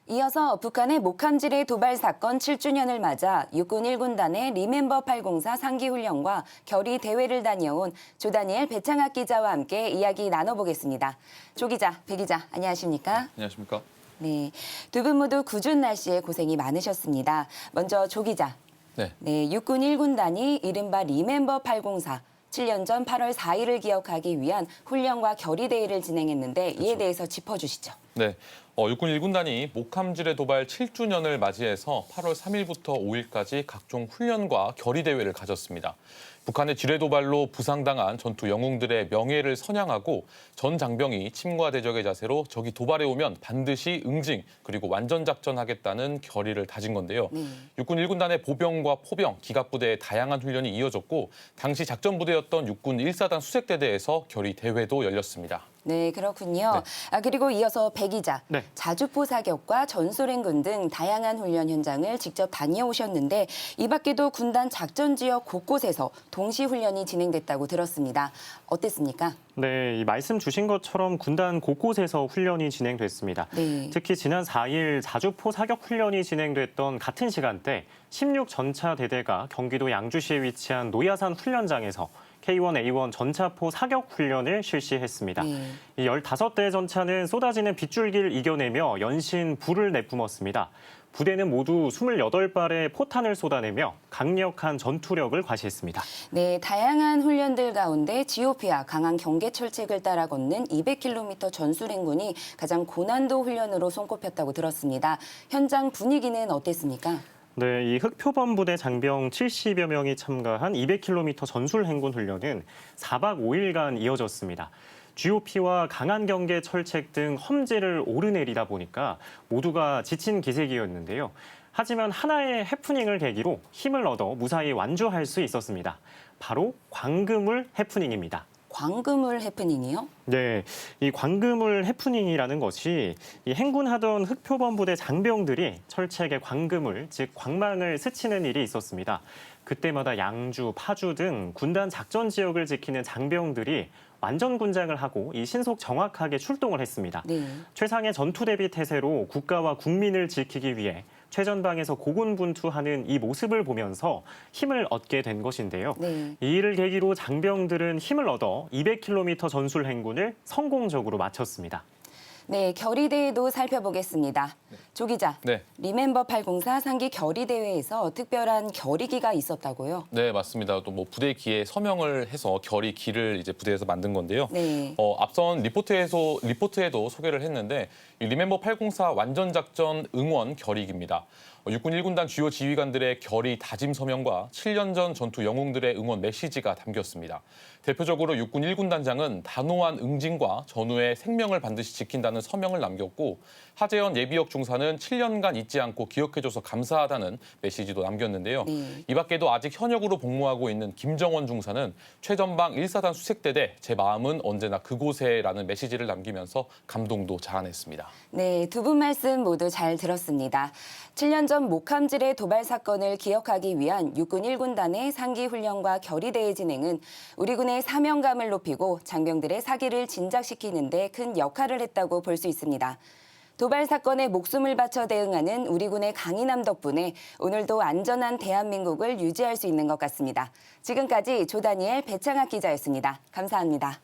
이어서 북한의 목함지뢰 도발 사건 7주년을 맞아 육군 1군단의 리멤버 804 상기훈련과 결의 대회를 다녀온 조다니엘 배창학 기자와 함께 이야기 나눠보겠습니다. 조 기자, 배 기자, 안녕하십니까? 안녕하십니까? 네, 두 분 모두 궂은 날씨에 고생이 많으셨습니다. 먼저 조 기자. 네, 육군 1군단이 이른바 리멤버 804. 7년 전 8월 4일을 기억하기 위한 훈련과 결의 대회를 진행했는데 이에 대해서 짚어주시죠. 네, 육군 1군단이 목함지뢰 도발 7주년을 맞이해서 8월 3일부터 5일까지 각종 훈련과 결의 대회를 가졌습니다. 북한의 지뢰 도발로 부상당한 전투 영웅들의 명예를 선양하고 전 장병이 침과 대적의 자세로 적이 도발해 오면 반드시 응징 그리고 완전 작전하겠다는 결의를 다진 건데요. 육군 1군단의 보병과 포병, 기갑부대의 다양한 훈련이 이어졌고 당시 작전부대였던 육군 1사단 수색대대에서 결의 대회도 열렸습니다. 네, 그렇군요. 그리고 이어서 배 기자, 자주포 사격과 전소련군 등 다양한 훈련 현장을 직접 다녀오셨는데 이 밖에도 군단 작전 지역 곳곳에서 동시 훈련이 진행됐다고 들었습니다. 어땠습니까? 네, 이 말씀 주신 것처럼 군단 곳곳에서 훈련이 진행됐습니다. 네. 특히 지난 4일 자주포 사격 훈련이 진행됐던 같은 시간대 16전차대대가 경기도 양주시에 위치한 노야산 훈련장에서 K1A1 전차포 사격 훈련을 실시했습니다. 이 15대 전차는 쏟아지는 빗줄기를 이겨내며 연신 불을 내뿜었습니다. 부대는 모두 28발의 포탄을 쏟아내며 강력한 전투력을 과시했습니다. 네, 다양한 훈련들 가운데 GOP와 강한 경계 철책을 따라 걷는 200km 전술행군이 가장 고난도 훈련으로 손꼽혔다고 들었습니다. 현장 분위기는 어땠습니까? 네, 이 흑표범 부대 장병 70여 명이 참가한 200km 전술 행군 훈련은 4박 5일간 이어졌습니다. GOP와 강한 경계 철책 등 험지를 오르내리다 보니까 모두가 지친 기색이었는데요. 하지만 하나의 해프닝을 계기로 힘을 얻어 무사히 완주할 수 있었습니다. 바로 광그물 해프닝입니다. 광그물 해프닝이요? 네, 이 광그물 해프닝이라는 것이 이 행군하던 흑표범 부대 장병들이 철책의 광그물, 즉 광망을 스치는 일이 있었습니다. 그때마다 양주, 파주 등 군단 작전 지역을 지키는 장병들이 완전 군장을 하고 이 신속 정확하게 출동을 했습니다. 최상의 전투 대비 태세로 국가와 국민을 지키기 위해 최전방에서 고군분투하는 이 모습을 보면서 힘을 얻게 된 것인데요. 이 일을 계기로 장병들은 힘을 얻어 200km 전술 행군을 성공적으로 마쳤습니다. 네, 결의대회도 살펴보겠습니다. 조 기자, 리멤버 804 상기 결의대회에서 특별한 결의기가 있었다고요? 네, 맞습니다. 또 부대 기에 서명을 해서 결의기를 이제 부대에서 만든 건데요. 앞선 리포트에도 소개를 했는데 이 리멤버 804 완전작전 응원 결의기입니다. 육군 1군단 주요 지휘관들의 결의 다짐 서명과 7년 전 전투 영웅들의 응원 메시지가 담겼습니다. 대표적으로 육군 1군단장은 단호한 응징과 전우의 생명을 반드시 지킨다는 서명을 남겼고 하재현 예비역 중사는 7년간 잊지 않고 기억해줘서 감사하다는 메시지도 남겼는데요. 이 밖에도 아직 현역으로 복무하고 있는 김정원 중사는 최전방 1사단 수색대대 제 마음은 언제나 그곳에라는 메시지를 남기면서 감동도 자아냈습니다. 네, 두 분 말씀 모두 잘 들었습니다. 7년 전 목함지뢰 도발 사건을 기억하기 위한 육군 1군단의 상기 훈련과 결의 대회 진행은 우리 군의 사명감을 높이고 장병들의 사기를 진작시키는 데 큰 역할을 했다고 볼 수 있습니다. 도발 사건에 목숨을 바쳐 대응하는 우리 군의 강인함 덕분에 오늘도 안전한 대한민국을 유지할 수 있는 것 같습니다. 지금까지 조다니엘 배창학 기자였습니다. 감사합니다.